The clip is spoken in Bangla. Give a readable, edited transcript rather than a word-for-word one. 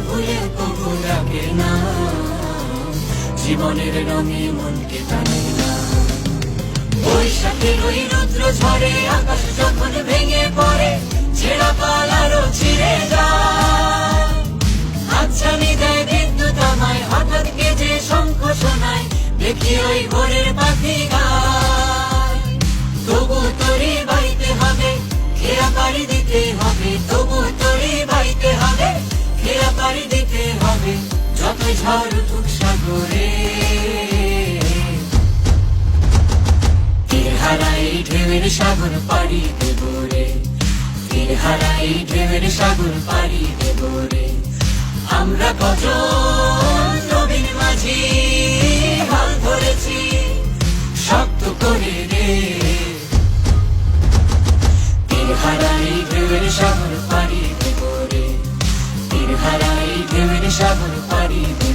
ভুলে কবু ডাকে না, জীবনের রঙে মনকে টানে না। বৈশাখের ওই রুদ্র ঝড়ে আকাশ যখন ভেঙে পড়ে, ছেঁড়া পালারও ছিঁড়ে যায়। হাতছানি দেয় বিদ্যুৎ আমায়, হঠাৎ গেজে শঙ্খ শোনায়, দেখি ওই ভোরের পাখি গায়। তবু তরি বাইতে হবে, খেয়া পাড়ি দিতে হবে, তবু তরি বাইতে হবে, খেয়া পাড়ি দিতে হবে, যতই ঝড় উঠুক সাগরে। তীর হারাই ঢেউয়ের সাগর পাড়ি দেব রে, তীর হারাই ঢেউয়ের সাগর পাড়ি দেব রে। আমরা কজন নবীন মাঝি হাল ধরেছি শক্ত করে রে। তীর হারাই ঢেউয়ের সাগর পাড়ি দেব রে, তীর হারাই ঢেউয়ের সাগর পাড়ি দেব।